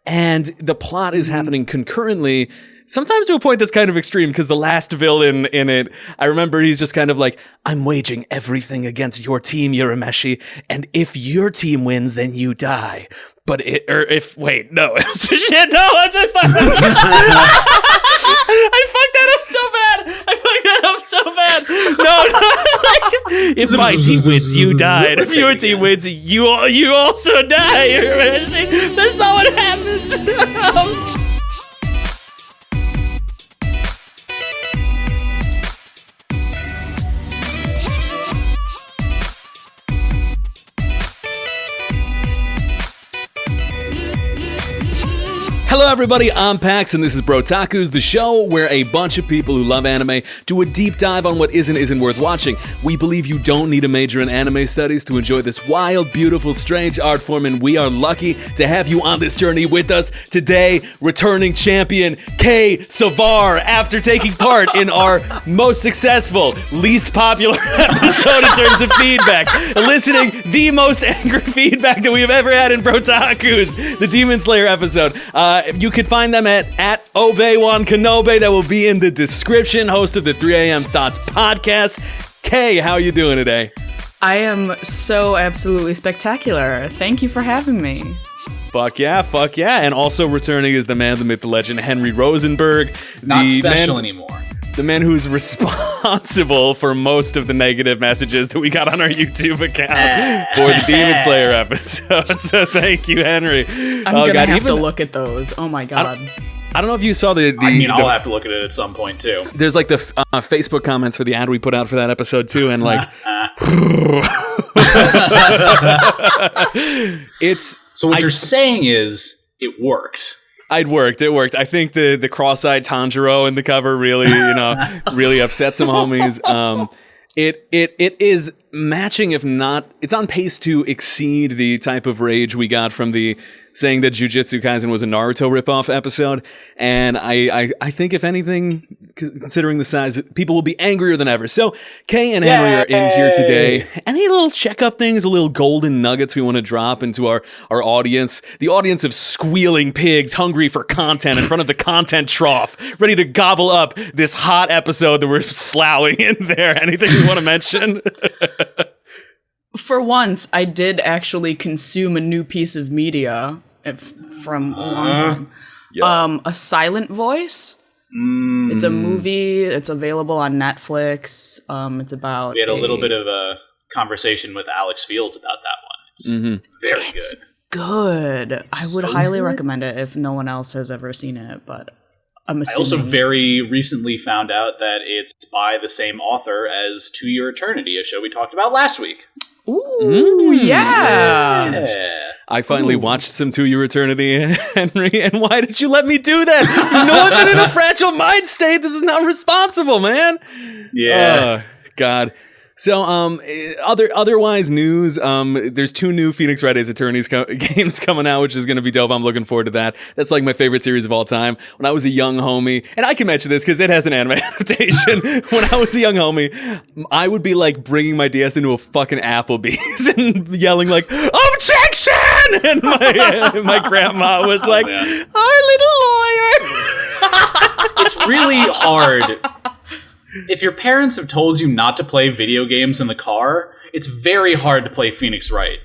And the plot is happening concurrently, sometimes to a point that's kind of extreme, because the last villain in it, I remember he's just kind of like, I'm waging everything against your team, Yurameshi, and if your team wins, then you die. But shit, no, it's just like, I fucked that up so bad. No, like, if my team wins, you die, and if your team wins, you also die, Yurameshi. That's not what happens. Hello everybody, I'm Pax and this is Brotakus, the show where a bunch of people who love anime do a deep dive on what isn't worth watching. We believe you don't need a major in anime studies to enjoy this wild, beautiful, strange art form, and we are lucky to have you on this journey with us. Today, returning champion K. Savar, after taking part in our most successful, least popular episode in terms of feedback, eliciting the most angry feedback that we have ever had in Brotakus, the Demon Slayer episode. You can find them at Obi-Wan Kenobi. That will be in the description. Host of the 3 a.m. Thoughts podcast. Kay, how are you doing today? I am so absolutely spectacular. Thank you for having me. Fuck yeah. And also returning is the man, the myth, the legend, Henry Rosenberg. Not special anymore. The man who's responsible for most of the negative messages that we got on our YouTube account for the Demon Slayer episode. So thank you, Henry. I'm gonna have to look at those. Oh my god. I don't know if you saw I'll have to look at it at some point too. There's like the Facebook comments for the ad we put out for that episode too, and like, it's. So what you're saying is it worked. It worked. I think the cross-eyed Tanjiro in the cover really upset some homies. It is matching, if not, it's on pace to exceed the type of rage we got from the saying that Jujutsu Kaisen was a Naruto ripoff episode. And I think, if anything, considering the size, people will be angrier than ever. So Kay and Henry are in here today. Any little checkup things, little golden nuggets we want to drop into our audience? The audience of squealing pigs hungry for content in front of the content trough, ready to gobble up this hot episode that we're sloughing in there. Anything you want to mention? For once, I did actually consume a new piece of media from a long time. A Silent Voice. It's a movie. It's available on Netflix. It's about. We had a little bit of a conversation with Alex Fields about that one. It's very good. I would highly recommend it if no one else has ever seen it, but I'm assuming. I also very recently found out that it's by the same author as To Your Eternity, a show we talked about last week. Ooh, yeah. I finally watched some To Your Eternity, Henry, and why did you let me do that? You know that in a fragile mind state, this is not responsible, man. Yeah. God. So, otherwise news, there's 2 new Phoenix Wright Ace Attorneys games coming out, which is going to be dope. I'm looking forward to that. That's like my favorite series of all time. When I was a young homie, and I can mention this because it has an anime adaptation. When I was a young homie, I would be like bringing my DS into a fucking Applebee's and yelling like, "Objection!" And my grandma was like, "Our little lawyer." It's really hard. If your parents have told you not to play video games in the car, it's very hard to play Phoenix Wright.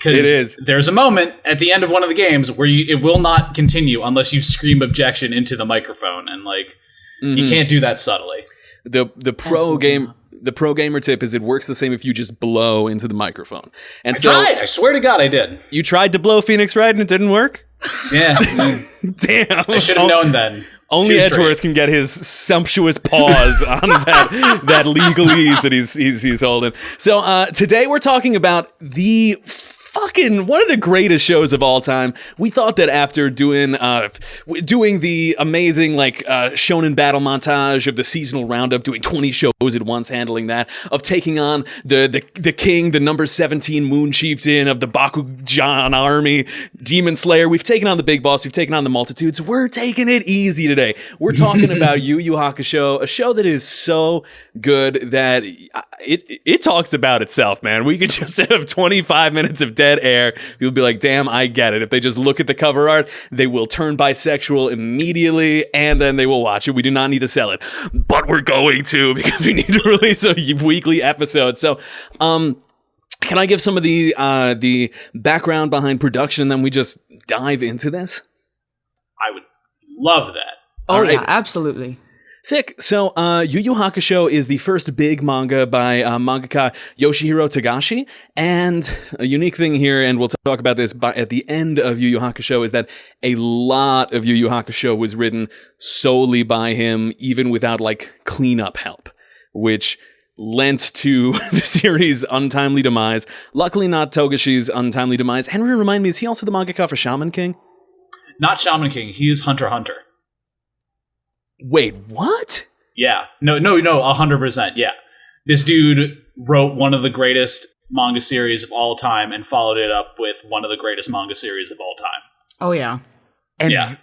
It is. There's a moment at the end of one of the games where it will not continue unless you scream objection into the microphone, and you can't do that subtly. The pro gamer tip is it works the same if you just blow into the microphone. And I tried. I swear to God, I did. You tried to blow Phoenix Wright and it didn't work? Yeah. Damn. I should have known then. Only Edgeworth can get his sumptuous paws on that legalese that he's holding. So today we're talking about the fucking one of the greatest shows of all time. We thought that after doing the amazing shonen battle montage of the seasonal roundup, doing 20 shows at once, handling that, of taking on the king, the number 17 moon chieftain of the Bakugan army, Demon Slayer. We've taken on the big boss. We've taken on the multitudes. We're taking it easy today. We're talking about YuYu Hakusho, a show that is so good that it talks about itself, man. We could just have 25 minutes of dead dead air. People be like, damn, I get it. If they just look at the cover art, they will turn bisexual immediately, and then they will watch it. We do not need to sell it, but we're going to, because we need to release a weekly episode. So, can I give some of the background behind production, and then we just dive into this? I would love that. Oh, right. yeah, absolutely. Sick. So, YuYu Hakusho is the first big manga by mangaka Yoshihiro Togashi, and a unique thing here, and we'll talk about this at the end of YuYu Hakusho, is that a lot of YuYu Hakusho was written solely by him, even without, like, cleanup help, which lent to the series' untimely demise. Luckily not Togashi's untimely demise. Henry, remind me, is he also the mangaka for Shaman King? Not Shaman King. He is Hunter x Hunter. Wait, what? Yeah. No, 100%. Yeah. This dude wrote one of the greatest manga series of all time and followed it up with one of the greatest manga series of all time. Oh, yeah.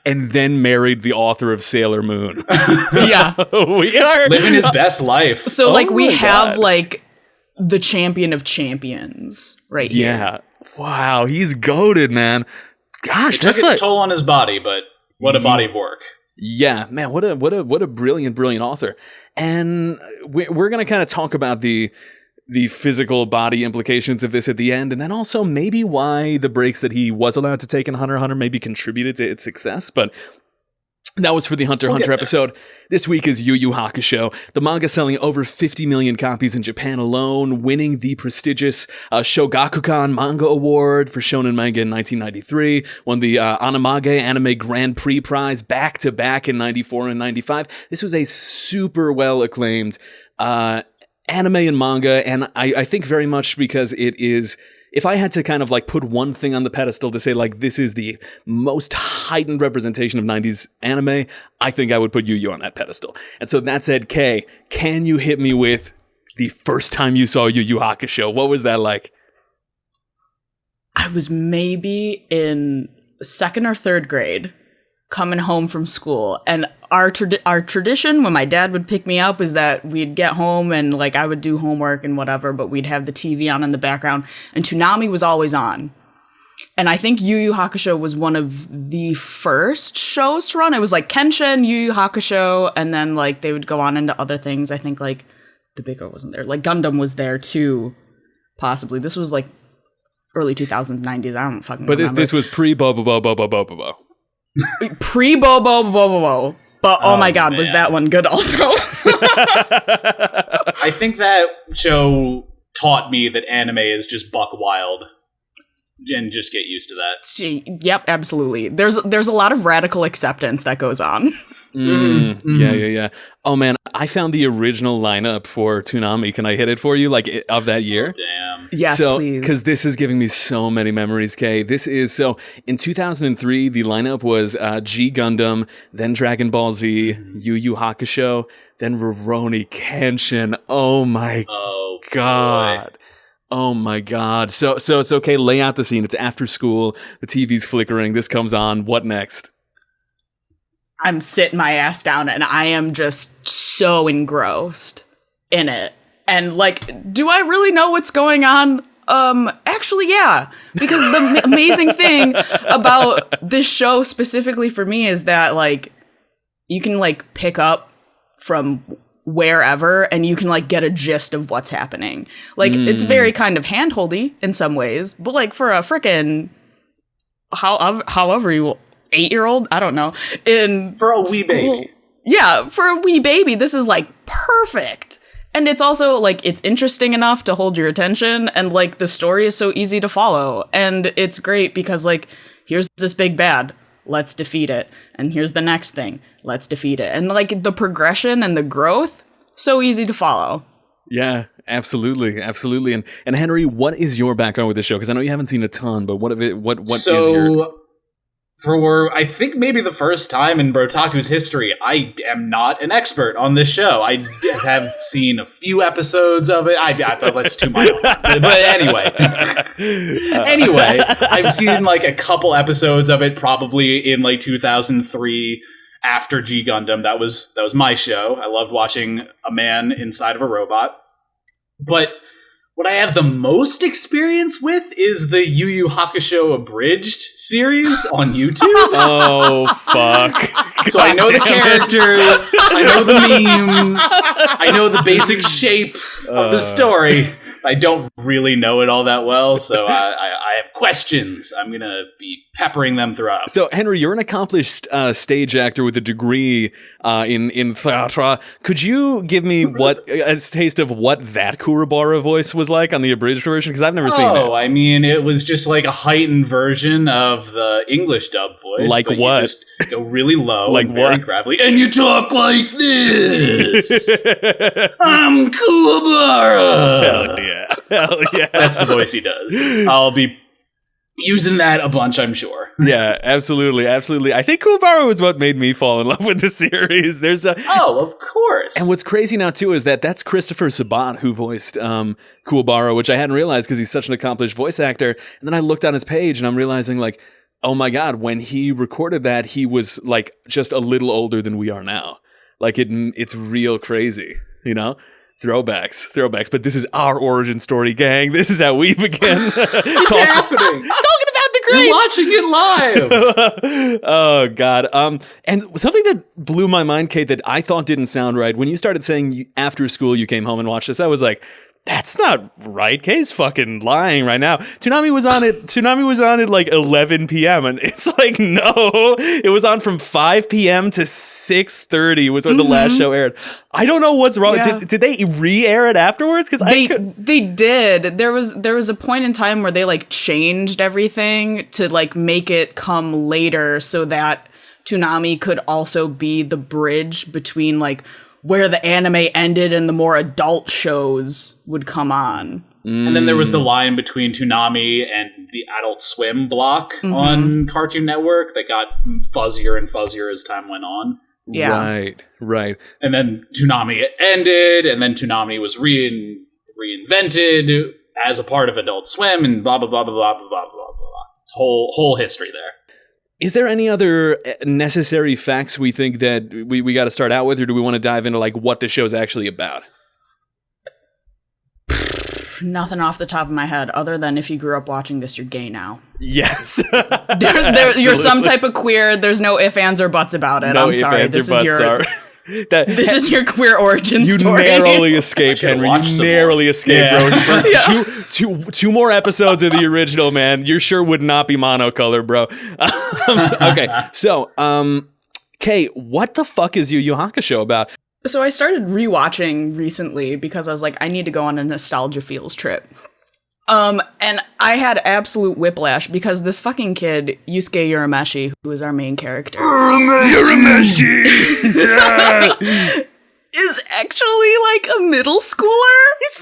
And then married the author of Sailor Moon. Yeah. We are living his best life. So, like, we have, God. like, the champion of champions right here. Yeah. Wow, he's goated, man. Gosh, It took that's its toll on his body, but what a body of work. Yeah, man, what a brilliant author. And we're going to kind of talk about the physical body implications of this at the end, and then also maybe why the breaks that he was allowed to take in Hunter x Hunter maybe contributed to its success, but that was for the Hunter x Hunter episode. This week is YuYu Hakusho. The manga selling over 50 million copies in Japan alone, winning the prestigious Shogakukan Manga Award for Shonen Manga in 1993, won the Anamage Anime Grand Prix prize back-to-back in 94 and 95. This was a super well-acclaimed anime and manga, and I think very much because it is... If I had to kind of like put one thing on the pedestal to say like this is the most heightened representation of 90s anime, I think I would put YuYu on that pedestal. And so that said, Kay, can you hit me with the first time you saw YuYu Hakusho? What was that like? I was maybe in second or third grade, coming home from school, and our tradition when my dad would pick me up is that we'd get home and like I would do homework and whatever, but we'd have the TV on in the background, and Toonami was always on. And I think Yu Yu Hakusho was one of the first shows to run. It was like Kenshin, Yu Yu Hakusho, and then like they would go on into other things. I think like the Big O wasn't there. Like Gundam was there too, possibly. This was like early 2000s, 90s. I don't fucking remember. But this was pre-Bo-Bo-Bo-Bo-Bo-Bo-Bo. Pre-Bo-Bo-Bo-Bo-Bo. But oh my god, man. was that one good also? I think that show taught me that anime is just buck wild. And just get used to that. Yep, absolutely. There's a lot of radical acceptance that goes on. Yeah. Oh man, I found the original lineup for Toonami. Can I hit it for you? Like of that year? Damn. Yes, please. Because this is giving me so many memories, Kay. This is so. In 2003, the lineup was G Gundam, then Dragon Ball Z, Yu Yu Hakusho, then Rurouni Kenshin. Oh my god. Boy. Oh my god. So it's okay, lay out the scene. It's after school, the TV's flickering, this comes on. What next? I'm sitting my ass down and I am just so engrossed in it. And like, do I really know what's going on? Actually, yeah. Because the amazing thing about this show specifically for me is that like, you can like pick up from wherever and you can like get a gist of what's happening. Like it's very kind of handholdy in some ways, but like for a frickin' however you 8-year-old, I don't know, For a wee baby. Yeah, for a wee baby, this is like perfect. And it's also like it's interesting enough to hold your attention, and like the story is so easy to follow, and it's great because like here's this big bad, let's defeat it, and here's the next thing, let's defeat it, and like the progression and the growth, so easy to follow. Yeah, absolutely. And Henry, what is your background with this show? Because I know you haven't seen a ton, but what is your... For, I think maybe the first time in Brotaku's history, I am not an expert on this show. I have seen a few episodes of it. I thought that's too mild. But anyway. I've seen like a couple episodes of it probably in like 2003 after G Gundam. That was my show. I loved watching a man inside of a robot. But What I have the most experience with is the YuYu Hakusho abridged series on YouTube. Oh, fuck. So I know the characters, I know the memes, I know the basic shape of the story. I don't really know it all that well, so I have questions. I'm going to be peppering them throughout. So, Henry, you're an accomplished stage actor with a degree in theater. Could you give me a taste of what that Kurabara voice was like on the abridged version? Because I've never seen that. Oh, I mean, it was just like a heightened version of the English dub voice. Like but what? You just go really low Like and very what? gravelly, and you talk like this. I'm Kurabara. Hell yeah. Hell yeah. That's the voice he does. I'll be using that a bunch, I'm sure. Yeah, absolutely, absolutely. I think Kuwabara was what made me fall in love with the series. Oh, of course. And what's crazy now too is that's Christopher Sabat who voiced Kuwabara, which I hadn't realized because he's such an accomplished voice actor. And then I looked on his page and I'm realizing like, oh my god, when he recorded that, he was like just a little older than we are now. Like it's real crazy, you know. Throwbacks. But this is our origin story, gang. This is how we begin. It's happening. Talking about the greats. You're watching it live. Oh God. And something that blew my mind, Kate, that I thought didn't sound right when you started saying after school you came home and watched this. I was like, that's not right. Kate's fucking lying right now. Toonami was on at like 11 p.m. and it's like, no, it was on from 5 p.m. to 6:30 was when the last show aired. I don't know what's wrong. Yeah. Did they re-air it afterwards? Because They did. There was a point in time where they like changed everything to like make it come later so that Toonami could also be the bridge between like where the anime ended and the more adult shows would come on. And then there was the line between Toonami and the Adult Swim block on Cartoon Network that got fuzzier and fuzzier as time went on. Yeah. Right. And then Toonami ended, and then Toonami was reinvented as a part of Adult Swim, and blah, blah, blah, blah, blah, blah, blah, blah, blah. It's whole history there. Is there any other necessary facts we think that we got to start out with, or do we want to dive into like what the show's actually about? Nothing off the top of my head other than if you grew up watching this, you're gay now. Yes. You're some type of queer. There's no ifs, ands, or buts about it. No I'm sorry. This This is your queer origin story. You narrowly escaped, Henry. You narrowly escaped, bro. Two more episodes of the original, man. You sure would not be monocolor, bro. Okay, so, Kay, what the fuck is YuYu Hakusho about? So I started rewatching recently because I was like, I need to go on a nostalgia feels trip. And I had absolute whiplash because this fucking kid, Yusuke Yurameshi, who is our main character, Yurameshi! Yeah. is actually like a middle schooler. He's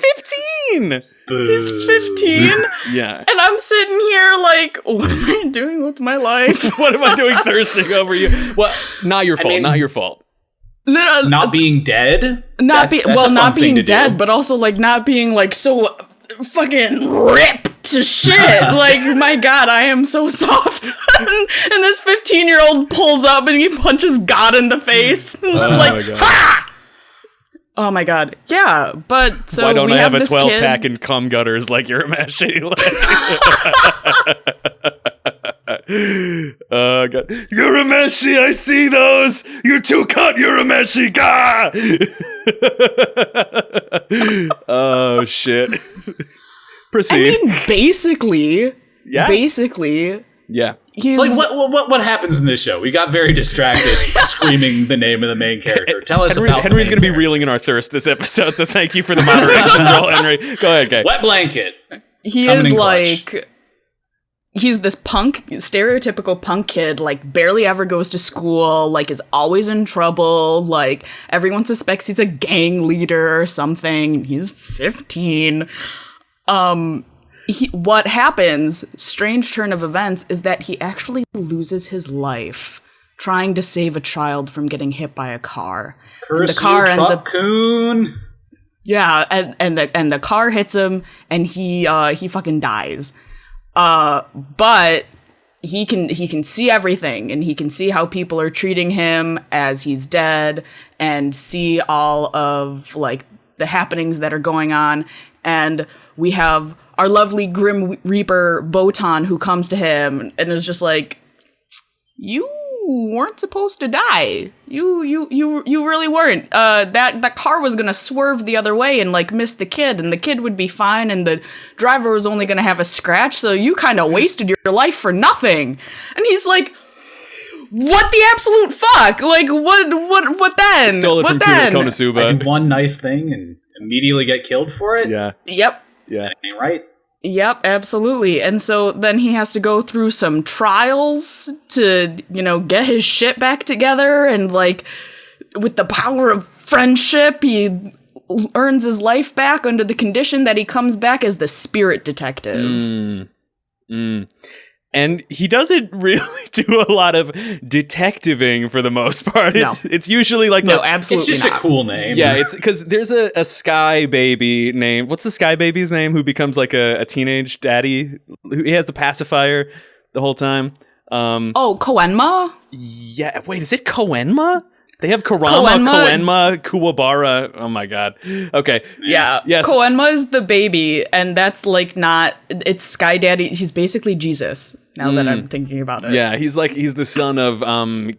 15! He's 15? Yeah. And I'm sitting here like, what am I doing with my life? What am I doing thirsting over you? Well, not your fault, not your fault. No, not being dead? Not being dead, do. but also like not being like so fucking ripped to shit. Like, my god, I am so soft. And this 15-year-old pulls up and he punches God in the face. And it's like, ha! Oh my god. Yeah, but so why don't we I have a this 12-pack kid. and cum gutters like Yurameshi? Oh god. Yurameshi, I see those! You're too cut, Yurameshi! Gah! Oh shit. Proceed. I mean, basically. Yeah. He's like what happens in this show? We got very distracted screaming the name of the main character. Tell us about Henry's going to be reeling in our thirst this episode, so thank you for the moderation role, Henry. Go ahead, Kay. Wet blanket. He is like, he's this stereotypical punk kid, like barely ever goes to school, like is always in trouble, like everyone suspects he's a gang leader or something. He's 15. What happens, strange turn of events, is that he actually loses his life trying to save a child from getting hit by a car. Curse the car ends up coon. Yeah, and the car hits him and he fucking dies. But he can see everything and he can see how people are treating him as he's dead and see all of like the happenings that are going on. And we have our lovely Grim Reaper Botan who comes to him and is just like, you weren't supposed to die. You really weren't. That car was gonna swerve the other way and like miss the kid, and the kid would be fine, and the driver was only gonna have a scratch, so you kind of wasted your life for nothing. And he's like, what the absolute fuck? Like, what then? Stole it what from then? Konosuba. One nice thing and immediately get killed for it? Yeah. Yep. Yeah. That ain't right. Yep, absolutely. And so then he has to go through some trials to, get his shit back together. And, like, with the power of friendship, he earns his life back under the condition that he comes back as the spirit detective. And he doesn't really do a lot of detectiving for the most part. It's usually like absolutely it's just a cool name. Yeah, it's because there's a Sky Baby name. What's the Sky Baby's name? Who becomes like a teenage daddy? He has the pacifier the whole time. Koenma? Yeah. Wait, is it Koenma? They have Koenma, Kuwabara. Oh my god. Okay. Yeah. Yes. Koenma is the baby, and that's like not. It's Sky Daddy. He's basically Jesus. Now that I'm thinking about it. Yeah, he's the son of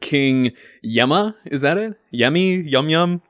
King Yema. Is that it? Yemi? Yum Yum?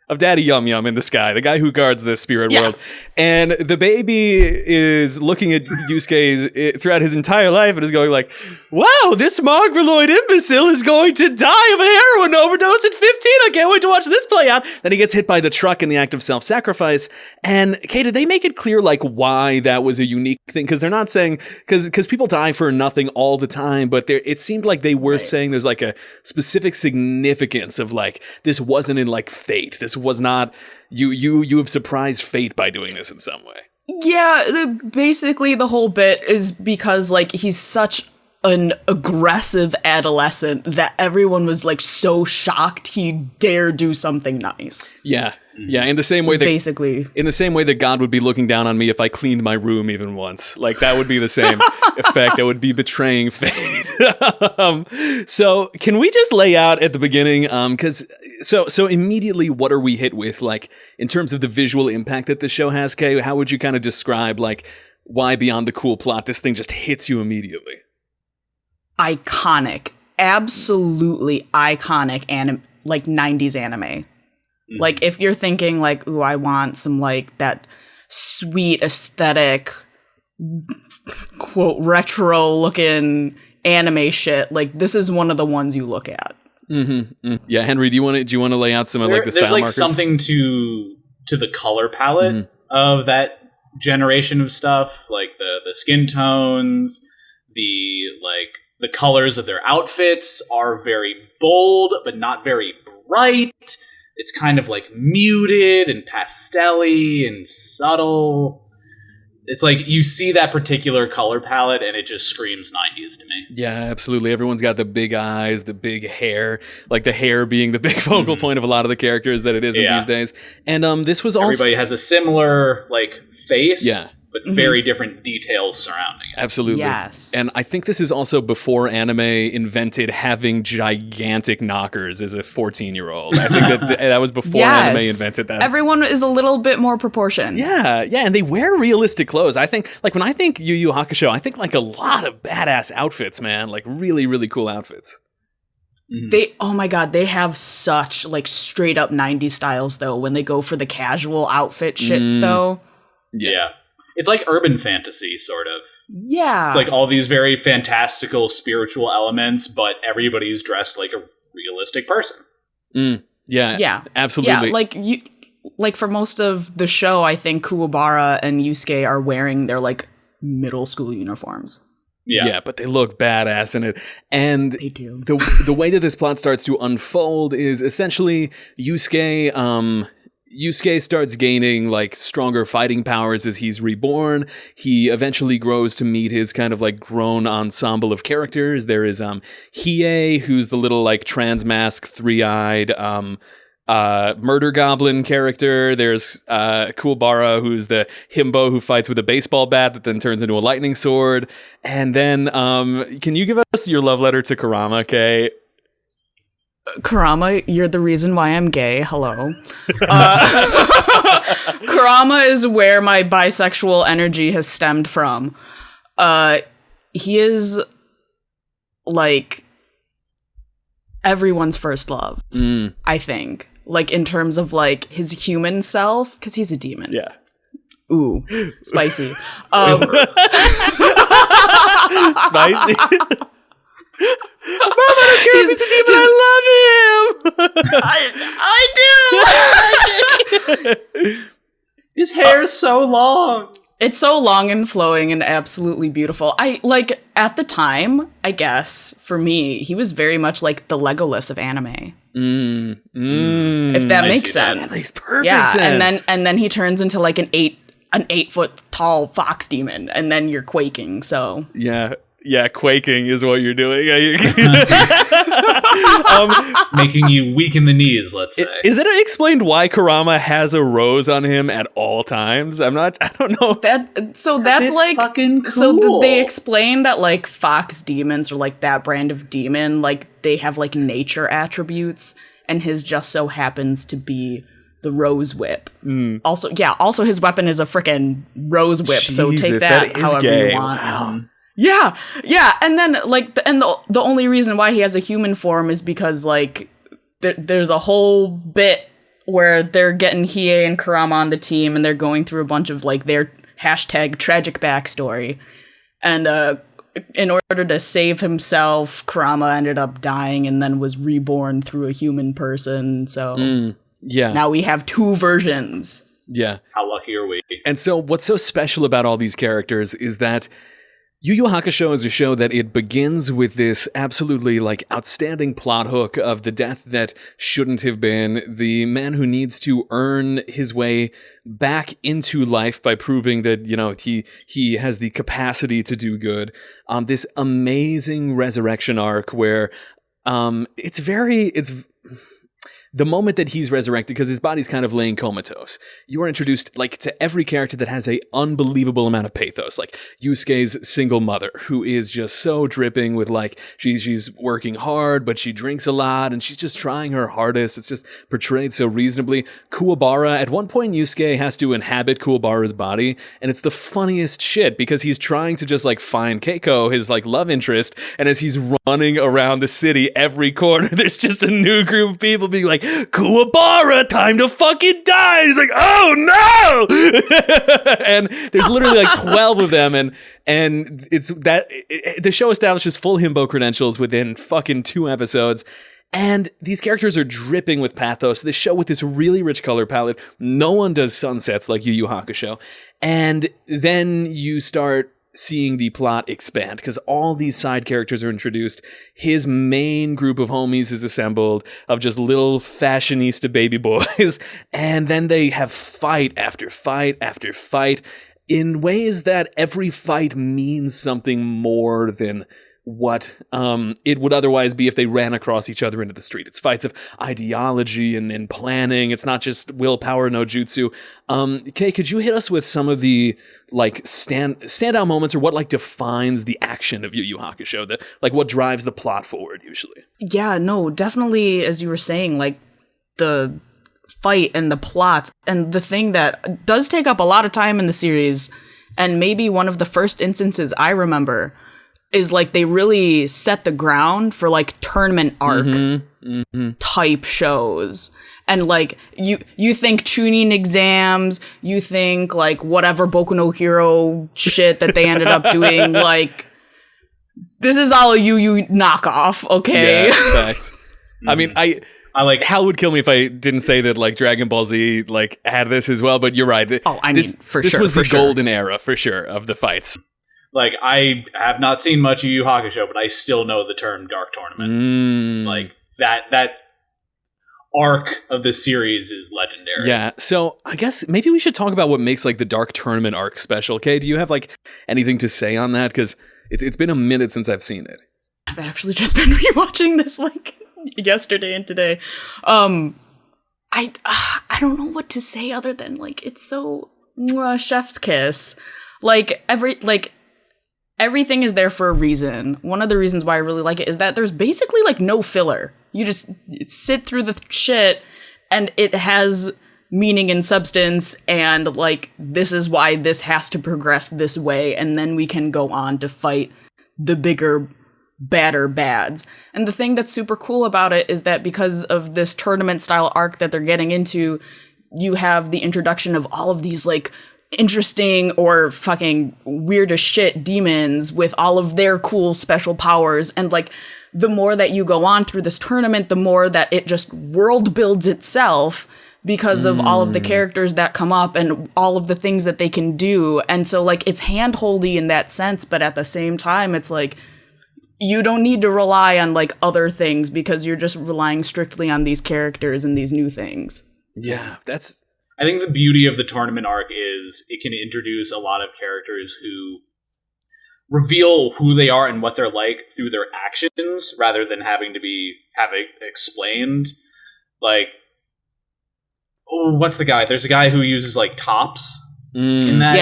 Of Daddy Yum Yum in the sky, the guy who guards the spirit world. And the baby is looking at Yusuke throughout his entire life and is going like, wow, this mongoloid imbecile is going to die of a heroin overdose at 15. I can't wait to watch this play out. Then he gets hit by the truck in the act of self-sacrifice. And, Kay, did they make it clear, like, why that was a unique thing? Because they're not saying, because people die for nothing all the time, but it seemed like they were saying there's, like, a specific significance of, like, this wasn't in, like, fate. This was not, you have surprised fate by doing this in some way. Yeah, basically the whole bit is because, like, he's such an aggressive adolescent that everyone was, like, so shocked he dared do something nice. Yeah. Yeah, in the same way that God would be looking down on me if I cleaned my room even once. Like, that would be the same effect. I would be betraying fate. So can we just lay out at the beginning, so immediately what are we hit with, like, in terms of the visual impact that the show has, Kay? How would you kind of describe, like, why beyond the cool plot this thing just hits you immediately? Iconic. Absolutely iconic 90s anime. Like, if you're thinking, like, ooh, I want some, like, that sweet aesthetic, quote, retro-looking anime shit, like, this is one of the ones you look at. Yeah, Henry, do you want to lay out some of, like, the style markers? There's, like, markers? Something to the color palette of that generation of stuff, like the skin tones, the colors of their outfits are very bold, but not very bright. It's kind of like muted and pastel-y and subtle. It's like you see that particular color palette and it just screams 90s to me. Yeah, absolutely. Everyone's got the big eyes, the big hair, like the hair being the big focal point of a lot of the characters that it is in these days. And this was also... Everybody has a similar, like, face. Yeah. But very different details surrounding it. Absolutely. Yes. And I think this is also before anime invented having gigantic knockers as a 14-year-old. I think that was before anime invented that. Everyone is a little bit more proportioned. Yeah, and they wear realistic clothes. I think, like, when I think YuYu Hakusho, I think, like, a lot of badass outfits, man. Like, really, really cool outfits. Oh my god, they have such, like, straight up 90s styles, though, when they go for the casual outfit shits, though. Yeah. It's like urban fantasy, sort of. Yeah. It's like all these very fantastical spiritual elements, but everybody's dressed like a realistic person. Yeah, absolutely. Yeah, like for most of the show, I think Kuwabara and Yusuke are wearing their, like, middle school uniforms. Yeah, but they look badass in it. And they do. The way that this plot starts to unfold is essentially Yusuke starts gaining, like, stronger fighting powers as he's reborn. He eventually grows to meet his kind of, like, grown ensemble of characters. There is Hiei, who's the little, like, trans-mask, three-eyed murder goblin character. There's Kuwabara, who's the himbo who fights with a baseball bat that then turns into a lightning sword. And then can you give us your love letter to Kurama, Kay? Kurama, you're the reason why I'm gay. Hello. Kurama is where my bisexual energy has stemmed from. He is like everyone's first love, I think. Like in terms of like his human self, because he's a demon. Yeah. Ooh, spicy. Spicy. Mom, I don't care if he's a demon. I love him. I do. His hair is so long. It's so long and flowing and absolutely beautiful. I like at the time, I guess, for me, he was very much like the Legolas of anime. If that makes sense. That makes perfect sense. And then he turns into like an 8-foot tall fox demon, and then you're quaking. So yeah, quaking is what you're doing. Making you weak in the knees, let's say. Is it explained why Kurama has a rose on him at all times? I don't know. That's like fucking cool. So they explain that like fox demons or like that brand of demon, like they have like nature attributes, and his just so happens to be the rose whip. Also his weapon is a frickin' rose whip. Jesus, so take that however gay. you want. Wow. Yeah, and then like the only reason why he has a human form is because like there's a whole bit where they're getting Hiei and Kurama on the team, and they're going through a bunch of like their #tragic backstory, and in order to save himself, Kurama ended up dying and then was reborn through a human person. So now we have two versions. Yeah, how lucky are we? And so what's so special about all these characters is that Yu Yu Hakusho is a show that it begins with this absolutely like outstanding plot hook of the death that shouldn't have been, the man who needs to earn his way back into life by proving that, you know, he has the capacity to do good. This amazing resurrection arc where it's the moment that he's resurrected, because his body's kind of laying comatose, you are introduced like to every character that has a unbelievable amount of pathos, like Yusuke's single mother, who is just so dripping with like she's working hard, but she drinks a lot and she's just trying her hardest. It's just portrayed so reasonably. Kuwabara, at one point Yusuke has to inhabit Kuwabara's body, and it's the funniest shit because he's trying to just like find Keiko, his like love interest, and as he's running around the city, every corner there's just a new group of people being like, Kuwabara, time to fucking die. He's like, oh no! And there's literally like 12 of them, and it's that the show establishes full himbo credentials within fucking 2 episodes. And these characters are dripping with pathos. This show with this really rich color palette. No one does sunsets like Yu Yu Hakusho. And then you start seeing the plot expand because all these side characters are introduced. His main group of homies is assembled of just little fashionista baby boys, and then they have fight after fight after fight in ways that every fight means something more than what it would otherwise be if they ran across each other into the street. It's fights of ideology and planning. It's not just willpower, no jutsu. Kay, could you hit us with some of the like standout moments, or what like defines the action of Yu Yu Hakusho, like what drives the plot forward usually? Yeah, no, definitely, as you were saying, like the fight and the plots, and the thing that does take up a lot of time in the series, and maybe one of the first instances I remember, is like they really set the ground for like tournament arc type shows. And like you think Chunin exams, you think like whatever Boku no Hero shit that they ended up doing, like this is all a Yu knockoff, okay? Yeah, facts. I mean, I like, hell would kill me if I didn't say that like Dragon Ball Z like had this as well, but you're right. Oh, I mean, for this sure. This was the golden era for sure of the fights. Like, I have not seen much Yu Yu Hakusho, but I still know the term Dark Tournament. Like, that arc of the series is legendary. Yeah, so I guess maybe we should talk about what makes, like, the Dark Tournament arc special. Okay, do you have, like, anything to say on that? Because it's been a minute since I've seen it. I've actually just been rewatching this, like, yesterday and today. I don't know what to say other than, like, it's so chef's kiss. Like, everything is there for a reason. One of the reasons why I really like it is that there's basically like no filler. You just sit through the shit and it has meaning and substance, and like this is why this has to progress this way, and then we can go on to fight the bigger, badder bads. And the thing that's super cool about it is that because of this tournament style arc that they're getting into, you have the introduction of all of these like interesting or fucking weird as shit demons with all of their cool special powers. And like the more that you go on through this tournament, the more that it just world builds itself because of all of the characters that come up and all of the things that they can do. And so like it's handholdy in that sense, but at the same time it's like you don't need to rely on like other things because you're just relying strictly on these characters and these new things. Yeah, I think the beauty of the tournament arc is it can introduce a lot of characters who reveal who they are and what they're like through their actions rather than having to have it explained. Like, what's the guy? There's a guy who uses like tops in that.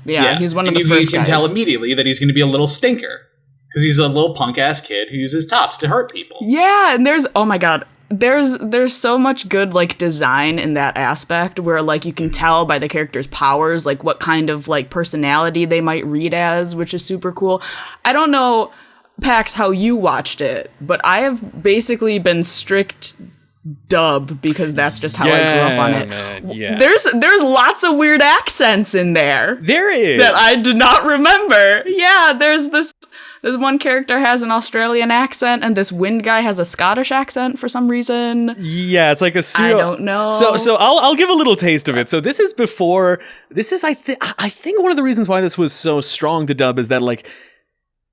Yeah. He's one of the first guys. You can tell immediately that he's going to be a little stinker because he's a little punk ass kid who uses tops to hurt people. Yeah, and oh my god. There's so much good like design in that aspect where like you can tell by the character's powers like what kind of like personality they might read as, which is super cool. I don't know, Pax, how you watched it, but I have basically been strict dub because that's just how I grew up on it. Man, yeah. There's lots of weird accents in there. There is. That I did not remember. Yeah, there's one character has an Australian accent, and this wind guy has a Scottish accent for some reason. Yeah, it's like a I don't know. So I'll give a little taste of it. So this is I think one of the reasons why this was so strong to dub is that like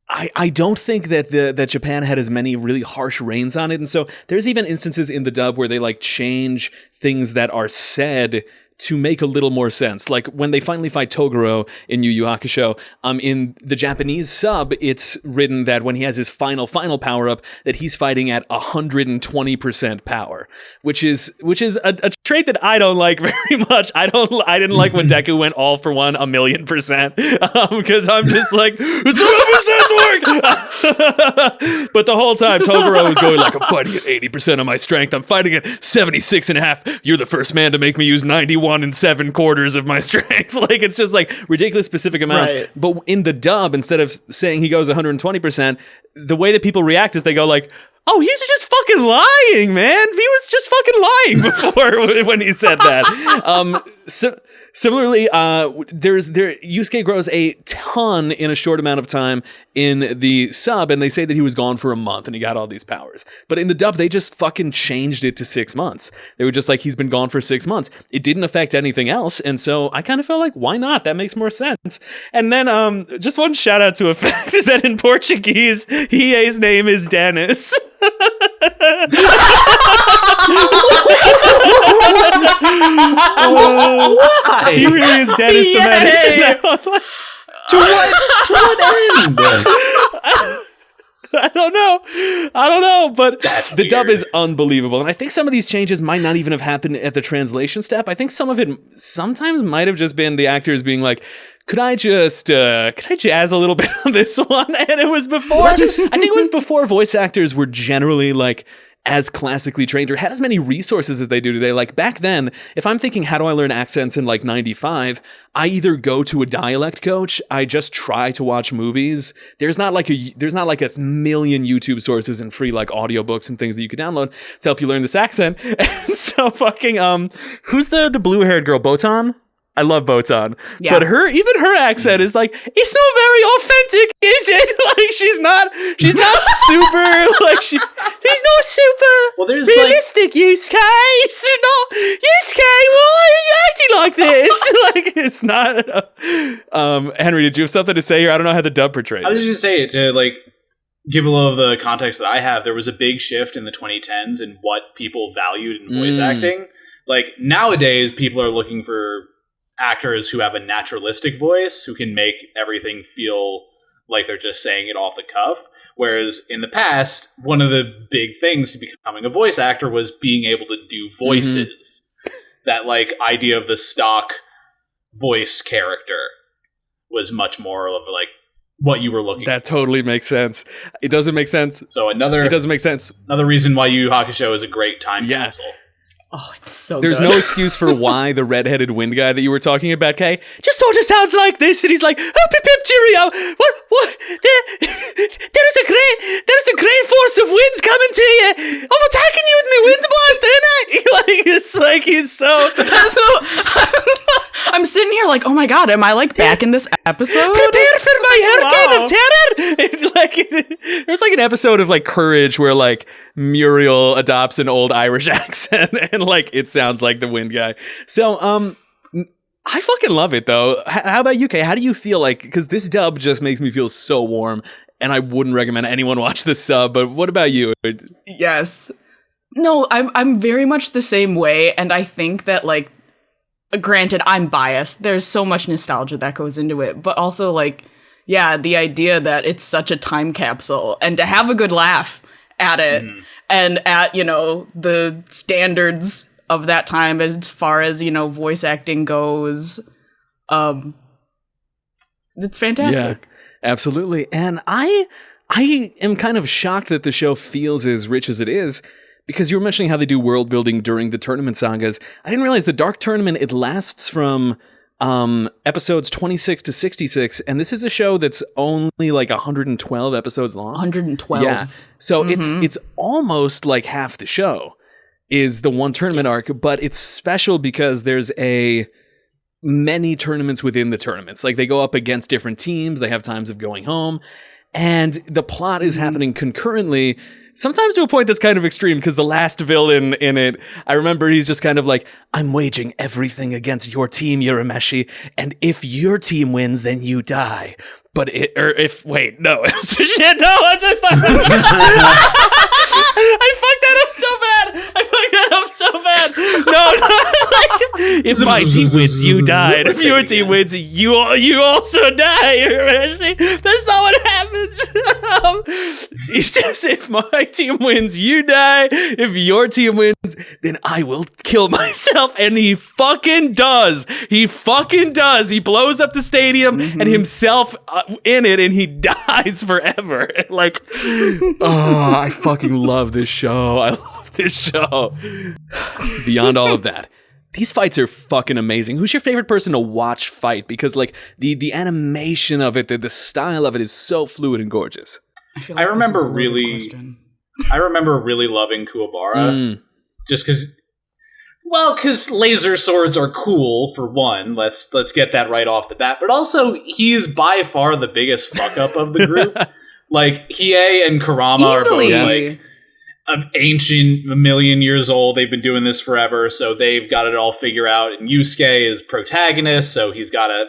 I don't think that Japan had as many really harsh reins on it, and so there's even instances in the dub where they like change things that are said to make a little more sense. Like when they finally fight Toguro in Yu Yu Hakusho, in the Japanese sub, it's written that when he has his final power up, that he's fighting at 120% power, which is a trait that I don't like very much. I didn't like when Deku went all for one 1,000,000%, because I'm just like, it's 100% work. But the whole time Toguro was going like, I'm fighting at 80% of my strength. I'm fighting at 76.5. You're the first man to make me use 91 7/4 of my strength. Like it's just like ridiculous specific amounts. Right. But in the dub, instead of saying he goes 120%, the way that people react is they go like, oh, he's just fucking lying, man. He was just fucking lying before when he said that. Similarly, Yusuke grows a ton in a short amount of time in the sub, and they say that he was gone for a month and he got all these powers. But in the dub, they just fucking changed it to 6 months. They were just like, he's been gone for 6 months. It didn't affect anything else, and so I kind of felt like, why not? That makes more sense. And then just one shout out to a fact is that in Portuguese, Hiei's name is Dennis. Why? He really is Dennis the Menace. To what end? I don't know, but That's the dub weird. is unbelievable. And I think some of these changes might not even have happened at the translation step. I think some of it sometimes might have just been the actors being like, could I jazz a little bit on this one? And it was before, I think it was before voice actors were generally like as classically trained or had as many resources as they do today. Like back then, if I'm thinking, how do I learn accents in like 95? I either go to a dialect coach, I just try to watch movies. There's not like a million YouTube sources and free like audiobooks and things that you can download to help you learn this accent. And so fucking, who's the blue-haired girl, Botan? I love Botan, but even her accent is like, it's not very authentic, is it? Like she's not super, like she's not super realistic, Yusuke. It's not Yusuke. Why are you acting like this? Like it's not. Henry, did you have something to say here? I don't know how the dub portrays. I was just gonna say to like give a little of the context that I have. There was a big shift in the 2010s in what people valued in voice acting. Like nowadays, people are looking for actors who have a naturalistic voice, who can make everything feel like they're just saying it off the cuff. Whereas in the past, one of the big things to becoming a voice actor was being able to do voices. That like idea of the stock voice character was much more of like what you were looking That for. totally makes sense. It doesn't make sense. So It doesn't make sense. another reason why Yu Yu Hakusho is a great time capsule. Oh, it's so There's good. no excuse for why the redheaded wind guy that you were talking about, Kay, just sort of sounds like this, and he's like, oh, pip, pip, cheerio. What? There's a great force of winds coming to you. I'm attacking you with my wind blaster, ain't I? It's like he's so... I'm sitting here like, oh my god, am I like back in this episode? Prepare for my hurricane of terror. There's like an episode of like Courage where like Muriel adopts an old Irish accent and like it sounds like the wind guy. So I fucking love it though. How about you, Kay? How do you feel like, because this dub just makes me feel so warm, and I wouldn't recommend anyone watch the sub, but what about you? Yes. No, I'm very much the same way, and I think that like, granted, I'm biased. There's so much nostalgia that goes into it, but also like, yeah, the idea that it's such a time capsule and to have a good laugh at it and at, you know, the standards of that time as far as, you know, voice acting goes. It's fantastic. Yeah, absolutely. And I am kind of shocked that the show feels as rich as it is, because you were mentioning how they do world building during the tournament sagas. I didn't realize the Dark Tournament, it lasts from episodes 26 to 66, and this is a show that's only like 112 episodes long. 112. Yeah. So it's almost like half the show is the one tournament arc, but it's special because there's many tournaments within the tournaments. Like they go up against different teams, they have times of going home, and the plot is happening concurrently. Sometimes to a point that's kind of extreme, because the last villain in it, I remember he's just kind of like, I'm waging everything against your team, Yurameshi, and if your team wins, then you die. But shit, no, it's just like, I fucked that up so bad. No, like, if my team wins, you die. And if your team wins, you also die, Yurameshi. That's not what happens. It's just, if my team wins, you die. If your team wins, then I will kill myself. And he fucking does. He blows up the stadium and himself in it, and he dies forever. Like, oh, I fucking love this show. I love this show. Beyond all of that, these fights are fucking amazing. Who's your favorite person to watch fight? Because like the animation of it, the style of it is so fluid and gorgeous. I remember really loving Kuwabara, just because laser swords are cool for one. Let's get that right off the bat. But also, he is by far the biggest fuck up of the group. Like Hiei and Kurama are both like ancient, a million years old. They've been doing this forever, so they've got it all figured out. And Yusuke is protagonist, so he's got to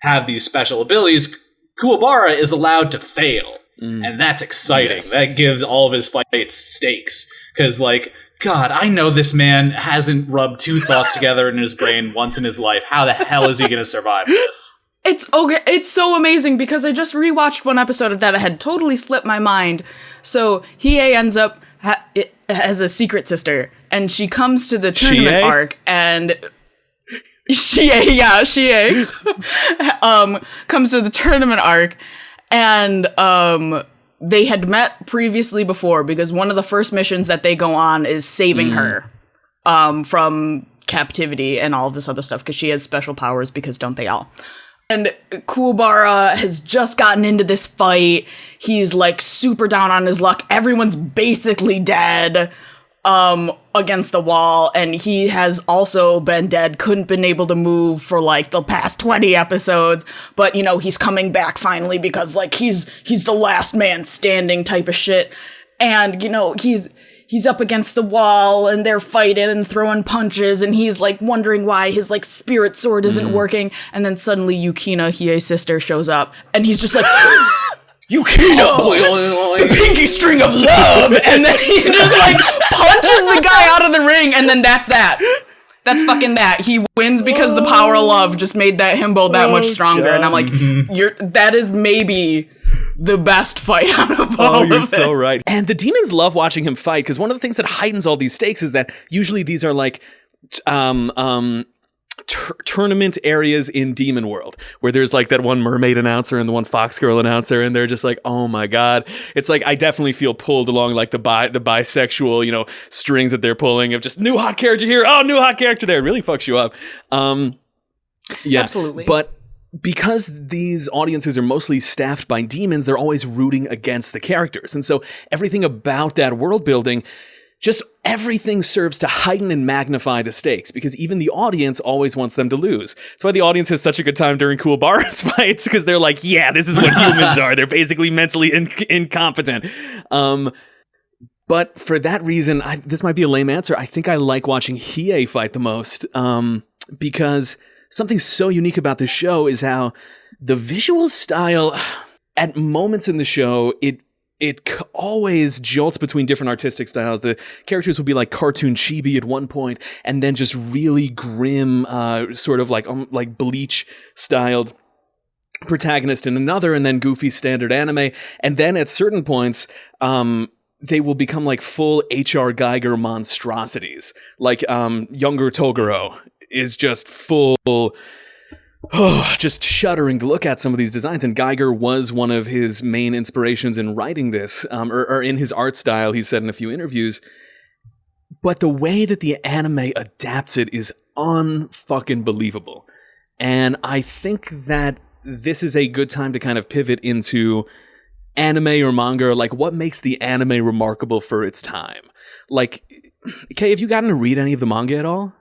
have these special abilities. Kuwabara is allowed to fail. And that's exciting. Yes. That gives all of his fights stakes. Because, like, God, I know this man hasn't rubbed two thoughts together in his brain once in his life. How the hell is he going to survive this? It's okay. It's so amazing because I just rewatched one episode of that. I had totally slipped my mind. So Hiei ends up has a secret sister, and she comes to the tournament arc, and Hiei comes to the tournament arc. And they had met previously before, because one of the first missions that they go on is saving her from captivity and all of this other stuff, because she has special powers, because don't they all? And Kuwabara has just gotten into this fight. He's like super down on his luck. Everyone's basically dead against the wall, and he has also been dead, couldn't been able to move for like the past 20 episodes, but you know, he's coming back finally because like he's the last man standing type of shit. And you know, he's up against the wall and they're fighting and throwing punches, and he's like wondering why his like spirit sword isn't working, and then suddenly Yukina, Hiei's sister, shows up and he's just like Yukino, the pinky string of love, and then he just like punches the guy out of the ring, and then that's fucking that. He wins because the power of love just made that himbo that much stronger. God. And I'm like, that is maybe the best fight out of all of it. You're so right. And the demons love watching him fight, because one of the things that heightens all these stakes is that usually these are like tournament areas in Demon World, where there's like that one mermaid announcer and the one fox girl announcer, and they're just like, oh my god. It's like I definitely feel pulled along like the bisexual, you know, strings that they're pulling of just new hot character here, oh, new hot character there. It really fucks you up. Yeah, absolutely. But because these audiences are mostly staffed by demons, they're always rooting against the characters. And so everything about that world building, just everything serves to heighten and magnify the stakes, because even the audience always wants them to lose. That's why the audience has such a good time during cool bars fights, because they're like, yeah, this is what humans are. They're basically mentally incompetent. But for that reason, this might be a lame answer. I think I like watching Hiei fight the most, because something so unique about this show is how the visual style, at moments in the show, it always jolts between different artistic styles. The characters will be like cartoon chibi at one point, and then just really grim, sort of like Bleach styled protagonist in another, and then goofy standard anime. And then at certain points, they will become like full H.R. Geiger monstrosities. Like younger Toguro is just full, just shuddering to look at some of these designs. And Geiger was one of his main inspirations in writing this, or in his art style, he said in a few interviews. But the way that the anime adapts it is unfucking believable. And I think that this is a good time to kind of pivot into anime or manga, or like what makes the anime remarkable for its time. Like, Kay, have you gotten to read any of the manga at all?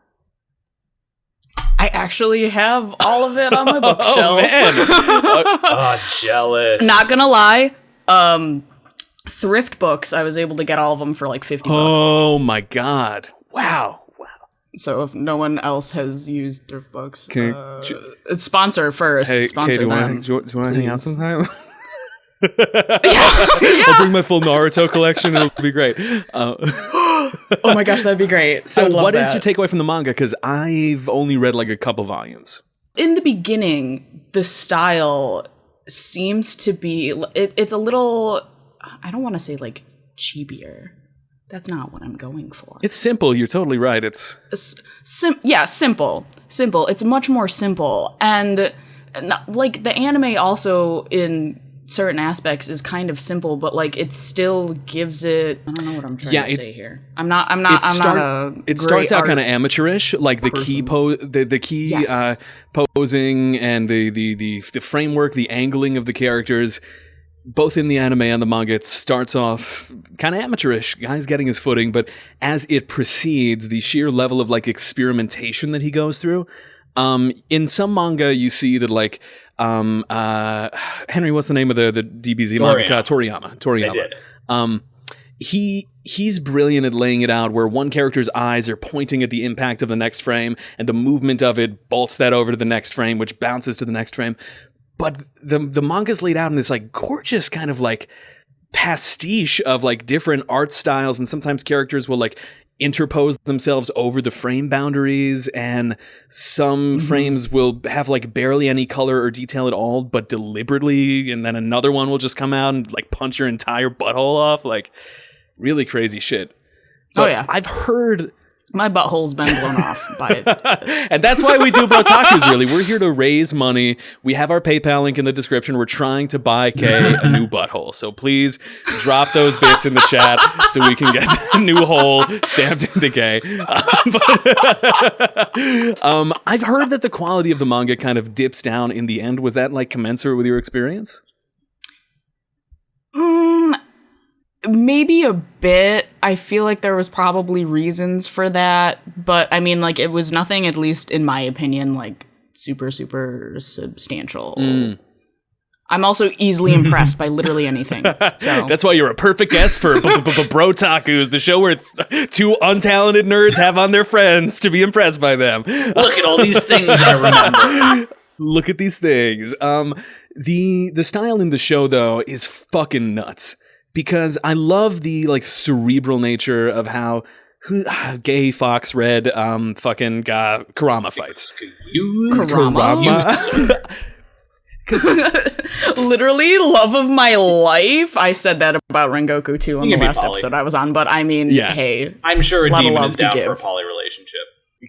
I actually have all of it on my bookshelf. Oh, man. Jealous. Not gonna lie, thrift books, I was able to get all of them for like $50. Oh my god. Wow. So if no one else has used thrift books, Okay. sponsor first. Hey, sponsor Kay, them. do you want to hang out Please. sometime? Yeah. I'll bring my full Naruto collection. It'll be great. Oh my gosh, that'd be great. So I would love what is that. your takeaway from the manga? Because I've only read like a couple volumes. In the beginning, the style seems to be, it's a little, I don't want to say like chibier. That's not what I'm going for. It's simple. You're totally right. It's simple. It's much more simple. And like the anime also in certain aspects is kind of simple, but like it still gives it, I don't know what I'm trying to say here. It starts out kind of amateurish, like the key Yes. posing and the framework, the angling of the characters. Both in the anime and the manga, it starts off kind of amateurish, guy's getting his footing, but as it proceeds, the sheer level of like experimentation that he goes through. In some manga, you see that like Henry, what's the name of the DBZ manga? Toriyama. He's brilliant at laying it out where one character's eyes are pointing at the impact of the next frame, and the movement of it bolts that over to the next frame, which bounces to the next frame. But the manga's laid out in this like gorgeous kind of like pastiche of like different art styles, and sometimes characters will like interpose themselves over the frame boundaries, and some frames will have like barely any color or detail at all, but deliberately, and then another one will just come out and like punch your entire butthole off, like really crazy shit. But yeah. I've heard My butthole's been blown off by this. And that's why we do Brotakus, really. We're here to raise money. We have our PayPal link in the description. We're trying to buy Kay a new butthole. So please drop those bits in the chat so we can get a new hole stamped into Kay. I've heard that the quality of the manga kind of dips down in the end. Was that like commensurate with your experience? Maybe a bit. I feel like there was probably reasons for that, but I mean, like, it was nothing, at least in my opinion, like, super, super substantial. I'm also easily impressed by literally anything. So. That's why you're a perfect guest for Brotakus, the show where two untalented nerds have on their friends to be impressed by them. Look at all these things I remember. Look at these things. The style in the show, though, is fucking nuts. Because I love the like cerebral nature of how gay fox red fucking Kurama fights. Kurama? Because literally, love of my life. I said that about Rengoku too on the last episode I was on, but I mean, hey, I'm sure a demon is to down give. for a poly relationship.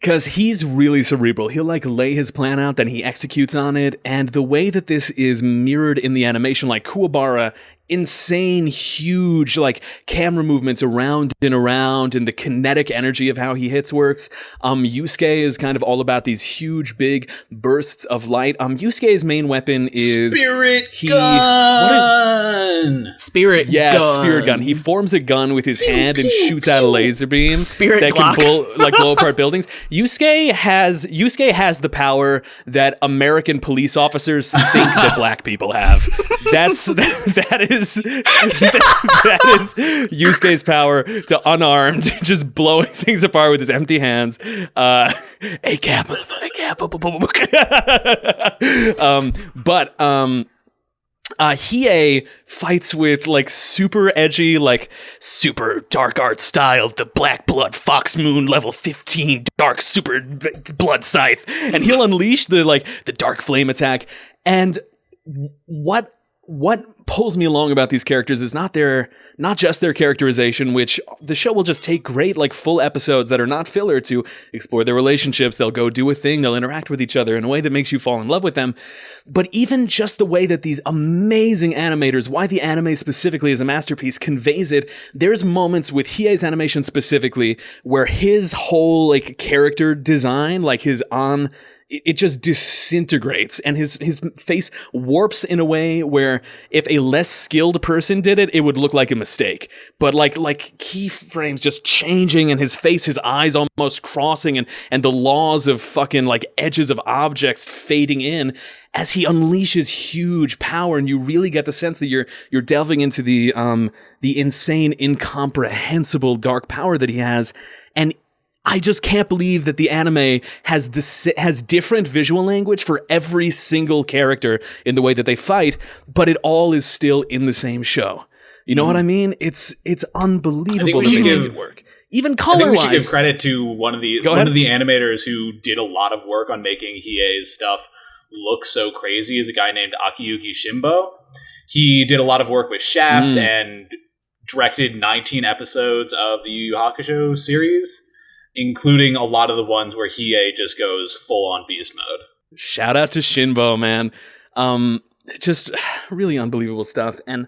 Because he's really cerebral. He'll like lay his plan out, then he executes on it. And the way that this is mirrored in the animation, like Kuwabara, insane, huge, like camera movements around and the kinetic energy of how he hits works. Yusuke is kind of all about these huge, big bursts of light. Yusuke's main weapon is Spirit gun. Spirit gun. Spirit gun. He forms a gun with his hand and shoots out a laser beam Spirit that Glock. can blow apart buildings. Yusuke has the power that American police officers think that black people have. That is Yusuke's power to unarmed, just blowing things apart with his empty hands. ACAB. Hiei fights with like super edgy, like super dark art style, the Black Blood Fox Moon level 15 dark super blood scythe, and he'll unleash the dark flame attack. And what pulls me along about these characters is not just their characterization, which the show will just take great like full episodes that are not filler to explore their relationships. They'll go do a thing, they'll interact with each other in a way that makes you fall in love with them. But even just the way that these amazing animators, why the anime specifically is a masterpiece, conveys it. There's moments with Hiei's animation specifically where his whole like character design, like it just disintegrates, and his face warps in a way where if a less skilled person did it, it would look like a mistake. But like keyframes just changing, and his face, his eyes almost crossing, and the laws of fucking like edges of objects fading in as he unleashes huge power, and you really get the sense that you're delving into the insane, incomprehensible dark power that he has. And I just can't believe that the anime has different visual language for every single character in the way that they fight, but it all is still in the same show. You know what I mean? It's unbelievable that they make it work. Even color-wise. I think we should give credit to one of the animators who did a lot of work on making Hiei's stuff look so crazy is a guy named Akiyuki Shimbo. He did a lot of work with Shaft and directed 19 episodes of the YuYu Hakusho series, including a lot of the ones where Hiei just goes full-on beast mode. Shout out to Shinbo, man. Just really unbelievable stuff. And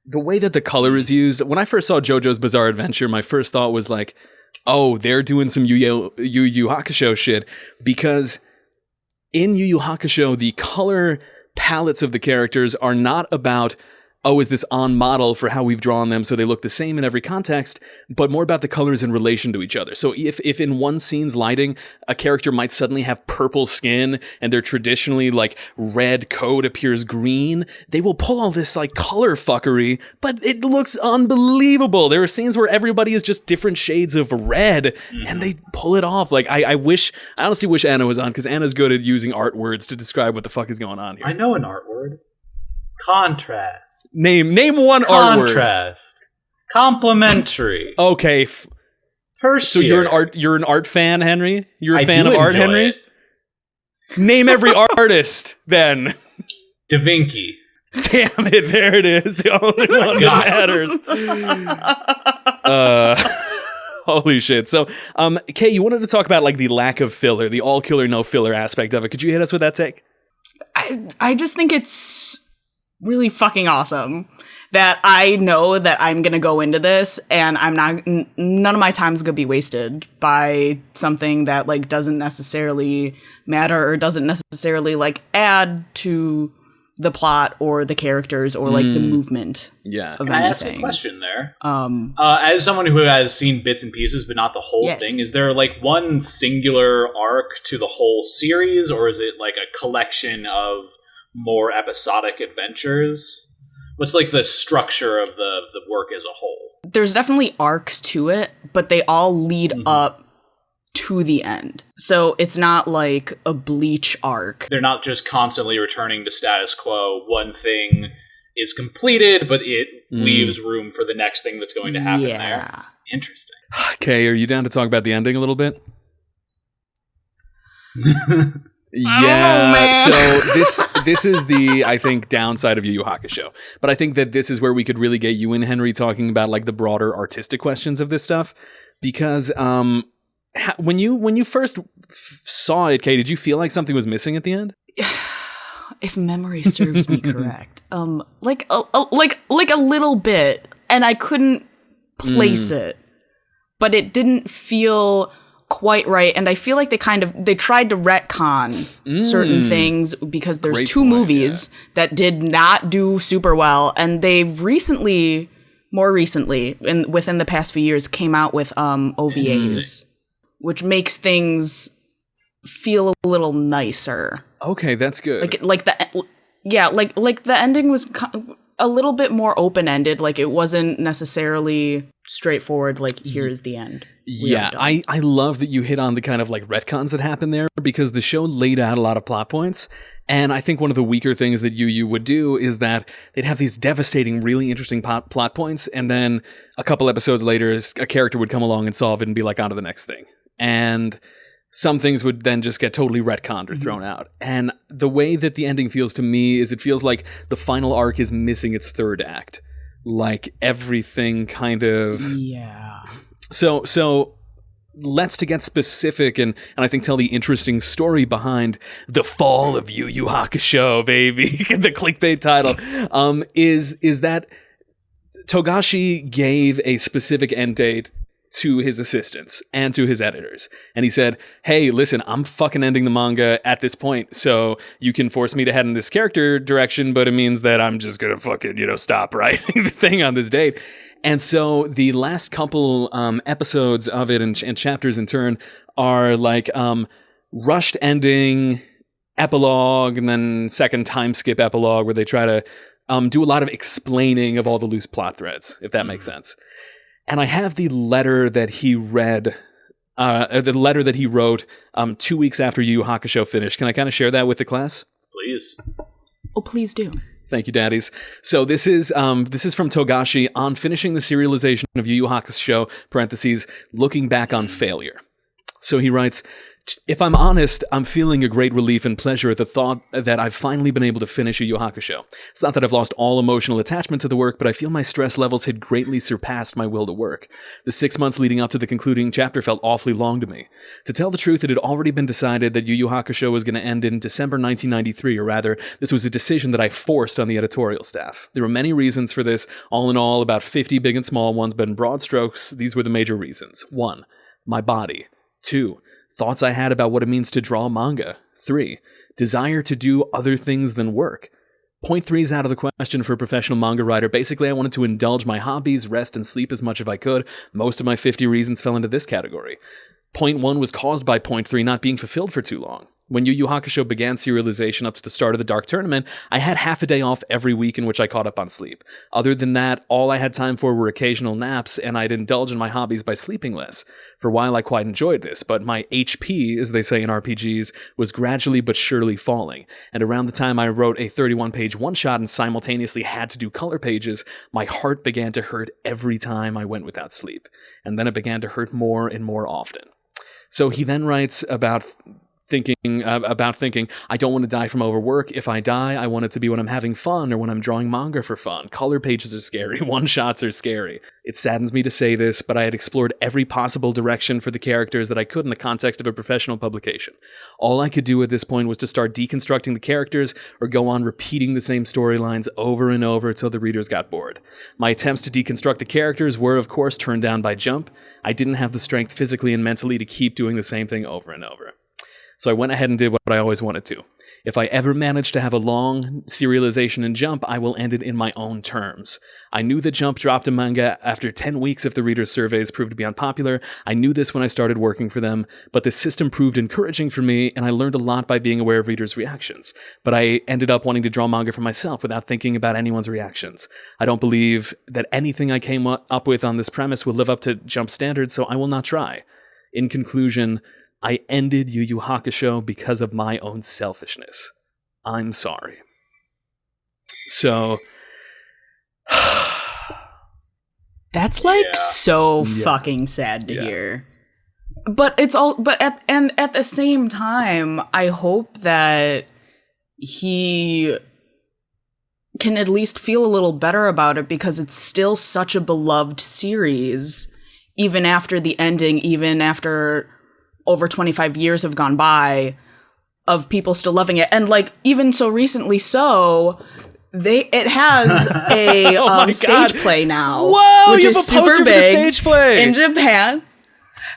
the way that the color is used, when I first saw JoJo's Bizarre Adventure, my first thought was like, oh, they're doing some YuYu Hakusho shit. Because in YuYu Hakusho, the color palettes of the characters are not about, oh, is this on model for how we've drawn them so they look the same in every context, but more about the colors in relation to each other. So if in one scene's lighting, a character might suddenly have purple skin and their traditionally like red coat appears green, they will pull all this like color fuckery, but it looks unbelievable. There are scenes where everybody is just different shades of red and they pull it off. Like I honestly wish Anna was on, because Anna's good at using art words to describe what the fuck is going on here. I know an art word. Contrast. Name one art word. Contrast. Complementary. Okay. So you're an art fan, Henry? You're a fan of art, Henry? Name every artist, then. Da Vinci. Damn it, there it is. The only one that matters. Holy shit. So, Kay, you wanted to talk about like the lack of filler, the all killer, no filler aspect of it. Could you hit us with that take? I just think it's really fucking awesome that I know that I'm gonna go into this and none of my time's gonna be wasted by something that like doesn't necessarily matter or doesn't necessarily like add to the plot or the characters or like the movement. Yeah. Can I ask a question there? As someone who has seen bits and pieces but not the whole thing, is there like one singular arc to the whole series, or is it like a collection of more episodic adventures? What's like the structure of the work as a whole? There's definitely arcs to it, but they all lead up to the end. So it's not like a Bleach arc. They're not just constantly returning to status quo. One thing is completed, but it leaves room for the next thing that's going to happen there. Interesting. Okay, are you down to talk about the ending a little bit? So this is the, I think, downside of Yu Yu Hakusho. But I think that this is where we could really get you and Henry talking about like the broader artistic questions of this stuff, because when you first saw it, Kay, did you feel like something was missing at the end? If memory serves me correct, like a little bit, and I couldn't place it, but it didn't feel quite right. And I feel like they tried to retcon certain things because there's two movies that did not do super well, and they've more recently, within the past few years, came out with OVAs, which makes things feel a little nicer. Okay, that's good. Like the ending was a little bit more open-ended. Like, it wasn't necessarily straightforward, like, here's the end. Yeah, I love that you hit on the kind of like retcons that happen there, because the show laid out a lot of plot points. And I think one of the weaker things that YuYu would do is that they'd have these devastating, really interesting plot points, and then a couple episodes later, a character would come along and solve it and be like, on to the next thing. And some things would then just get totally retconned or thrown out. And the way that the ending feels to me is it feels like the final arc is missing its third act. Like, everything kind of... Yeah. So let's to get specific and I think tell the interesting story behind the fall of YuYu Hakusho, baby. The clickbait title is that Togashi gave a specific end date to his assistants and to his editors. And he said, hey, listen, I'm fucking ending the manga at this point, so you can force me to head in this character direction, but it means that I'm just gonna fucking, stop writing the thing on this date. And so the last couple episodes of it and chapters in turn are like rushed ending, epilogue, and then second time skip epilogue, where they try to do a lot of explaining of all the loose plot threads, if that makes sense. And I have the letter that he read, the letter that he wrote 2 weeks after YuYu Hakusho finished. Can I kind of share that with the class? Please. Oh, please do. Thank you, daddies. So this is from Togashi on finishing the serialization of YuYu Hakusho, parentheses, looking back on failure. So he writes, if I'm honest, I'm feeling a great relief and pleasure at the thought that I've finally been able to finish YuYu Hakusho. It's not that I've lost all emotional attachment to the work, but I feel my stress levels had greatly surpassed my will to work. The 6 months leading up to the concluding chapter felt awfully long to me. To tell the truth, it had already been decided that YuYu Hakusho was going to end in December 1993, or rather, this was a decision that I forced on the editorial staff. There were many reasons for this, all in all, about 50 big and small ones, but in broad strokes, these were the major reasons. 1. My body. 2. Thoughts I had about what it means to draw manga. 3. Desire to do other things than work. Point 3 is out of the question for a professional manga writer. Basically, I wanted to indulge my hobbies, rest, and sleep as much as I could. Most of my 50 reasons fell into this category. Point 1 was caused by point 3 not being fulfilled for too long. When YuYu Hakusho began serialization up to the start of the Dark Tournament, I had half a day off every week in which I caught up on sleep. Other than that, all I had time for were occasional naps, and I'd indulge in my hobbies by sleeping less. For a while, I quite enjoyed this, but my HP, as they say in RPGs, was gradually but surely falling. And around the time I wrote a 31-page one-shot and simultaneously had to do color pages, my heart began to hurt every time I went without sleep. And then it began to hurt more and more often. So he then writes about thinking, I don't want to die from overwork. If I die, I want it to be when I'm having fun or when I'm drawing manga for fun. Color pages are scary. One-shots are scary. It saddens me to say this, but I had explored every possible direction for the characters that I could in the context of a professional publication. All I could do at this point was to start deconstructing the characters or go on repeating the same storylines over and over until the readers got bored. My attempts to deconstruct the characters were, of course, turned down by Jump. I didn't have the strength physically and mentally to keep doing the same thing over and over. So I went ahead and did what I always wanted to. If I ever manage to have a long serialization in Jump, I will end it in my own terms. I knew that Jump dropped a manga after 10 weeks if the readers' surveys proved to be unpopular. I knew this when I started working for them, but the system proved encouraging for me, and I learned a lot by being aware of readers' reactions. But I ended up wanting to draw manga for myself without thinking about anyone's reactions. I don't believe that anything I came up with on this premise will live up to Jump standards, so I will not try. In conclusion, I ended YuYu Hakusho because of my own selfishness. I'm sorry. So that's so fucking sad to hear. But at the same time, I hope that he can at least feel a little better about it, because it's still such a beloved series, even after the ending, even after over 25 years have gone by of people still loving it. And like, even so recently it has a stage play now. Whoa, which you is have a super poster for the big stage play in Japan.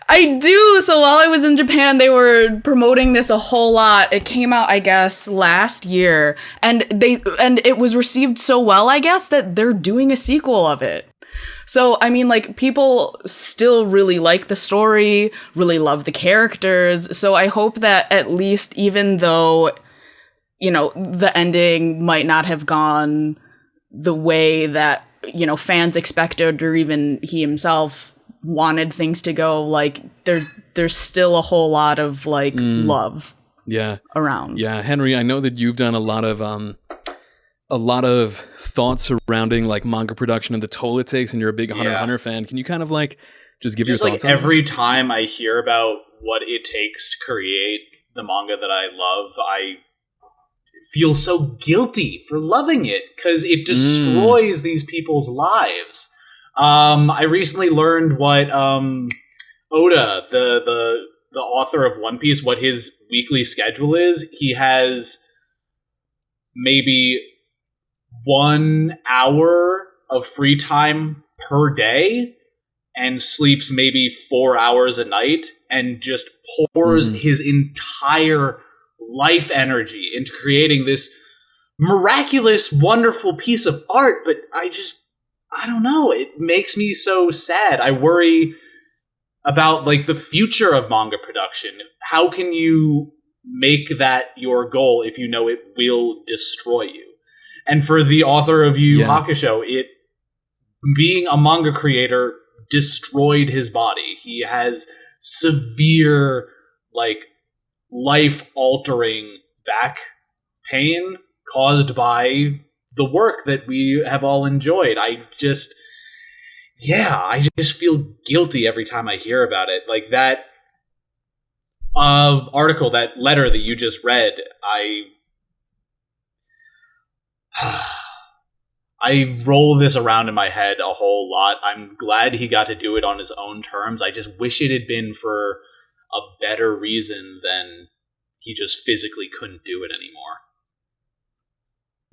I do. So while I was in Japan, they were promoting this a whole lot. It came out, I guess, last year, and it was received so well, I guess, that they're doing a sequel of it. So, I mean, like, people still really like the story, really love the characters. So I hope that at least, even though, you know, the ending might not have gone the way that, you know, fans expected, or even he himself wanted things to go, like, there's still a whole lot of, like, love around. Yeah, Henry, I know that you've done a lot of thoughts surrounding, like, manga production and the toll it takes, and you're a big Hunter x Hunter fan. Can you kind of, like, just give your thoughts on every this? time I hear about what it takes to create the manga that I love, I feel so guilty for loving it, because it destroys these people's lives. I recently learned what Oda, the author of One Piece, what his weekly schedule is. He has maybe 1 hour of free time per day and sleeps maybe 4 hours a night, and just pours his entire life energy into creating this miraculous, wonderful piece of art. But I don't know. It makes me so sad. I worry about, like, the future of manga production. How can you make that your goal if you know it will destroy you? And for the author of YuYu Hakusho, being a manga creator destroyed his body. He has severe, like, life-altering back pain caused by the work that we have all enjoyed. I just feel guilty every time I hear about it. Like, that article, that letter that you just read, I roll this around in my head a whole lot. I'm glad he got to do it on his own terms. I just wish it had been for a better reason than he just physically couldn't do it anymore.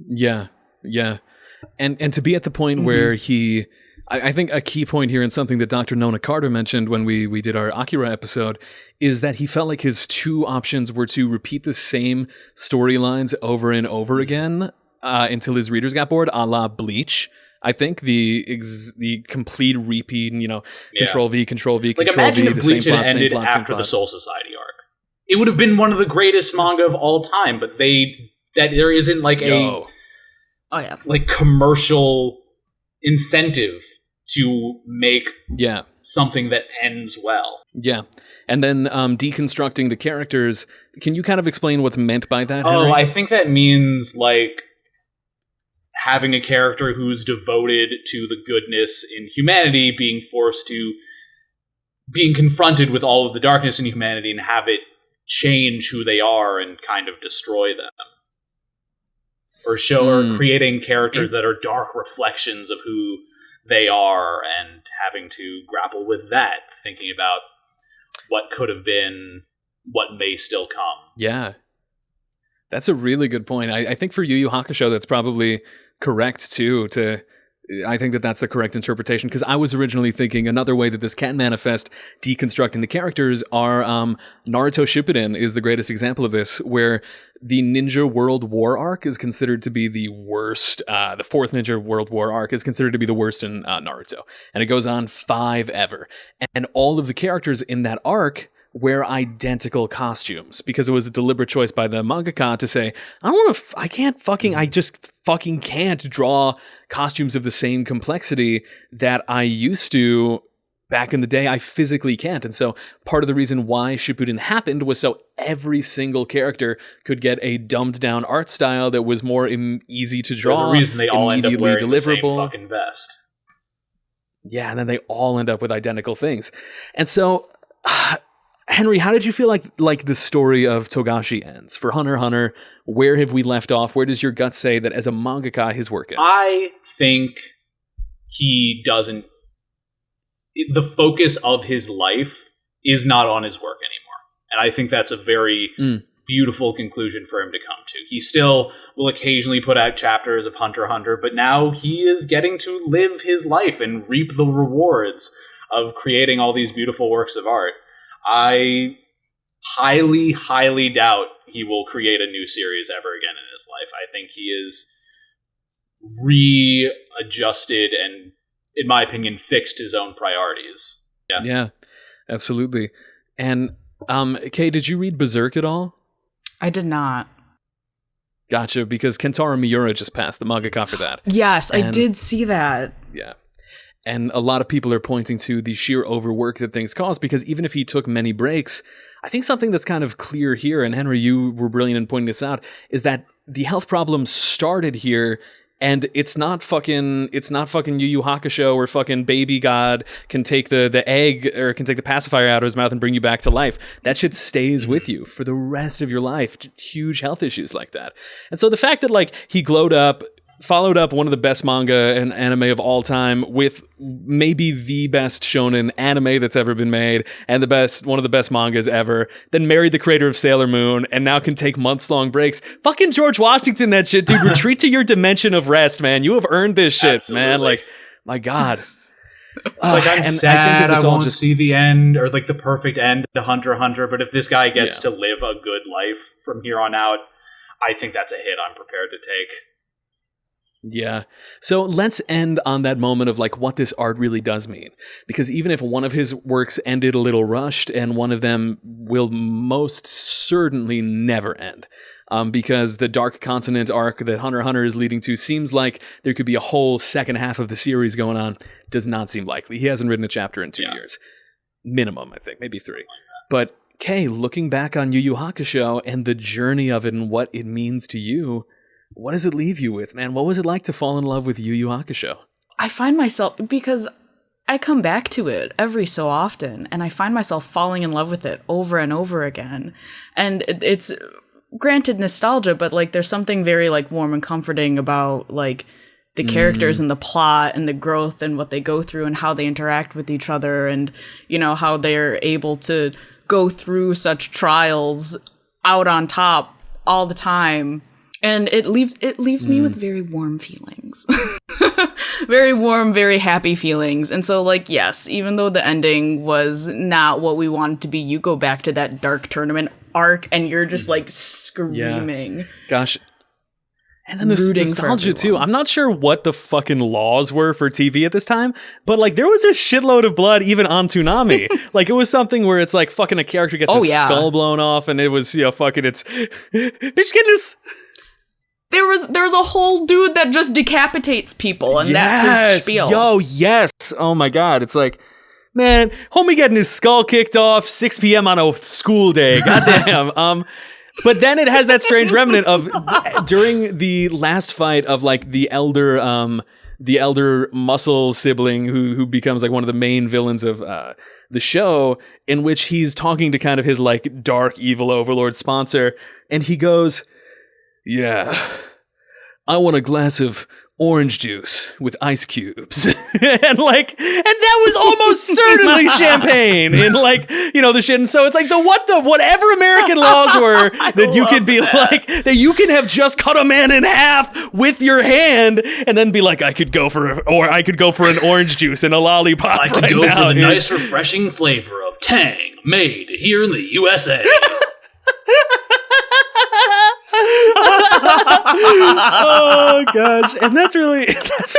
Yeah. And to be at the point where I think a key point here, and something that Dr. Nona Carter mentioned when we did our Akira episode, is that he felt like his two options were to repeat the same storylines over and over again until his readers got bored, a la Bleach. I think the complete repeat, and, you know, Control V, Control V, Control imagine V, if the Bleach same had plot, ended same plot, after the Soul Society arc. It would have been one of the greatest manga of all time, but there isn't like like commercial incentive to make something that ends well. Yeah. And then deconstructing the characters. Can you kind of explain what's meant by that, Henry? Oh, I think that means, like, having a character who's devoted to the goodness in humanity being confronted with all of the darkness in humanity, and have it change who they are and kind of destroy them. Or creating characters that are dark reflections of who they are, and having to grapple with that, thinking about what could have been, what may still come. Yeah. That's a really good point. I think for Yu Yu Hakusho, that's probably correct, too. I think that that's the correct interpretation, because I was originally thinking another way that this can manifest deconstructing the characters are Naruto Shippuden is the greatest example of this, where the Ninja World War arc is considered to be the worst. The fourth Ninja World War arc is considered to be the worst in Naruto, and it goes on 5 ever. And all of the characters in that arc wear identical costumes, because it was a deliberate choice by the mangaka to say, I just fucking can't draw costumes of the same complexity that I used to back in the day. I physically can't. And so part of the reason why Shippuden happened was so every single character could get a dumbed down art style that was more easy to draw. The reason they all end up wearing deliverable. the same fucking vest. Yeah, and then they all end up with identical things. And so Henry, how did you feel like the story of Togashi ends? For Hunter x Hunter, where have we left off? Where does your gut say that as a mangaka his work ends? I think he doesn't... The focus of his life is not on his work anymore. And I think that's a very beautiful conclusion for him to come to. He still will occasionally put out chapters of Hunter x Hunter, but now he is getting to live his life and reap the rewards of creating all these beautiful works of art. I highly, highly doubt he will create a new series ever again in his life. I think he is readjusted and, in my opinion, fixed his own priorities. Yeah, absolutely. And Kay, did you read Berserk at all? I did not. Gotcha, because Kentaro Miura just passed, the mangaka for that. Yes, I did see that. Yeah. And a lot of people are pointing to the sheer overwork that things cause, because even if he took many breaks, I think something that's kind of clear here, and Henry, you were brilliant in pointing this out, is that the health problem started here. And it's not fucking YuYu Hakusho where fucking baby god can take the egg or can take the pacifier out of his mouth and bring you back to life. That shit stays with you for the rest of your life. Huge health issues like that. And so the fact that like he glowed up, followed up one of the best manga and anime of all time with maybe the best shonen anime that's ever been made and one of the best mangas ever, then married the creator of Sailor Moon and now can take months-long breaks. Fucking George Washington that shit, dude. Retreat to your dimension of rest, man. You have earned this shit, Absolutely. Man. Like, my God. It's like, I'm sad I won't see the end or like the perfect end to Hunter x Hunter, but if this guy gets to live a good life from here on out, I think that's a hit I'm prepared to take. Yeah. So let's end on that moment of like what this art really does mean. Because even if one of his works ended a little rushed, and one of them will most certainly never end. Because the Dark Continent arc that Hunter x Hunter is leading to seems like there could be a whole second half of the series going on. Does not seem likely. He hasn't written a chapter in 2 years. Minimum, I think. Maybe 3. But Kay, looking back on Yu Yu Hakusho and the journey of it and what it means to you, what does it leave you with, man? What was it like to fall in love with Yu Yu Hakusho? I find myself, because I come back to it every so often, and I find myself falling in love with it over and over again. And it's, granted, nostalgia, but like there's something very like warm and comforting about like the characters and the plot and the growth and what they go through and how they interact with each other, and, you know, how they're able to go through such trials out on top all the time. And it leaves me with very warm feelings. Very warm, very happy feelings. And so, like, yes, even though the ending was not what we wanted to be, you go back to that dark tournament arc and you're just, like, screaming. Yeah. Gosh. And then the nostalgia, too. I'm not sure what the fucking laws were for TV at this time, but, like, there was a shitload of blood even on Toonami. Like, it was something where it's, like, fucking a character gets his skull blown off, and it was, you know, fucking, it's... Bitch, goodness... There was a whole dude that just decapitates people, and that's his spiel. Yo, yes. Oh my God. It's like, man, homie getting his skull kicked off 6 p.m. on a school day. Goddamn. But then it has that strange remnant of during the last fight of like the elder muscle sibling who becomes like one of the main villains of the show, in which he's talking to kind of his like dark evil overlord sponsor, and he goes, "Yeah, I want a glass of orange juice with ice cubes." and that was almost certainly champagne in like, you know, the shit. And so it's like whatever American laws were that you could be like, that you can have just cut a man in half with your hand and then be like, I could go for an orange juice and a lollipop. I could go for the nice refreshing flavor of Tang made here in the USA. Oh gosh, and that's what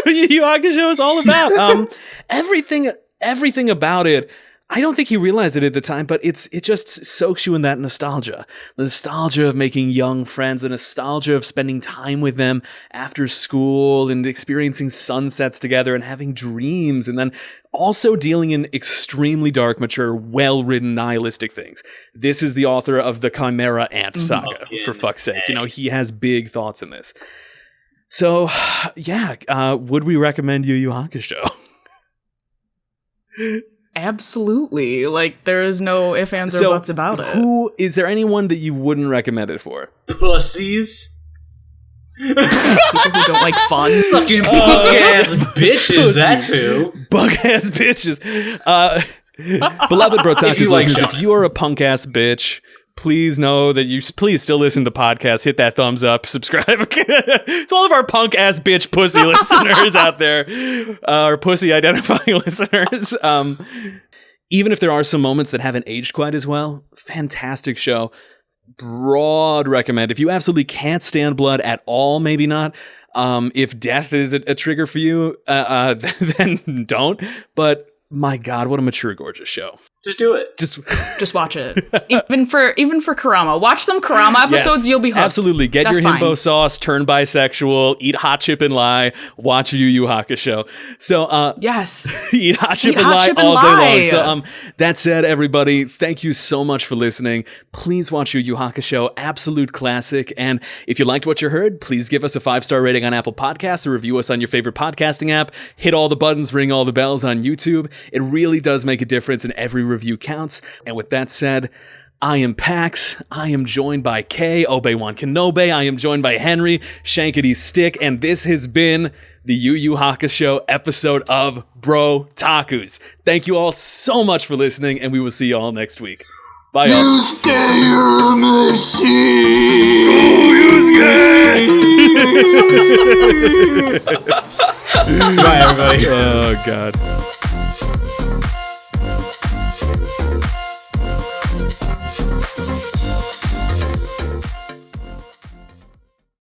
Yu Yu Hakusho is all about. Everything about it, I don't think he realized it at the time, but it just soaks you in that nostalgia. The nostalgia of making young friends, the nostalgia of spending time with them after school and experiencing sunsets together and having dreams, and then also dealing in extremely dark, mature, well-written, nihilistic things. This is the author of the Chimera Ant saga, for fuck's sake. You know, he has big thoughts in this. So, yeah, would we recommend Yu Yu Hakusho? Absolutely. Like, there is no ifs, ands, or buts about it. Is there anyone that you wouldn't recommend it for? Pussies. People who don't like fun. Fucking bug-ass bitches, that too. Bug-ass bitches. Beloved Brotakus listeners, if you are a punk ass bitch, please know that you please still listen to the podcast. Hit that thumbs up, subscribe to all of our punk ass bitch pussy listeners out there, our pussy identifying listeners. Even if there are some moments that haven't aged quite as well, fantastic show. Broad recommend. If you absolutely can't stand blood at all, maybe not. If death is a trigger for you, then don't. But my God, what a mature, gorgeous show. Just do it. Just watch it. Even for Kurama. Watch some Kurama episodes, you'll be hooked. Absolutely. Get That's your himbo fine. sauce, turn bisexual, eat hot chip and lie, watch YuYu Hakusho. So Yes. eat hot chip Eat and hot lie chip and all lie. day long. So that said, everybody, thank you so much for listening. Please watch YuYu Hakusho, absolute classic. And if you liked what you heard, please give us a 5-star rating on Apple Podcasts or review us on your favorite podcasting app. Hit all the buttons, ring all the bells on YouTube. It really does make a difference, and every review counts. And with that said, I am Pax. I am joined by Kay, Obi-Wan Kenobi. I am joined by Henry, Shankity Stick. And this has been the YuYu Hakusho episode of Brotakus. Thank you all so much for listening, and we will see you all next week. Bye, y'all. Yurameshi! Bye, everybody. Oh, God.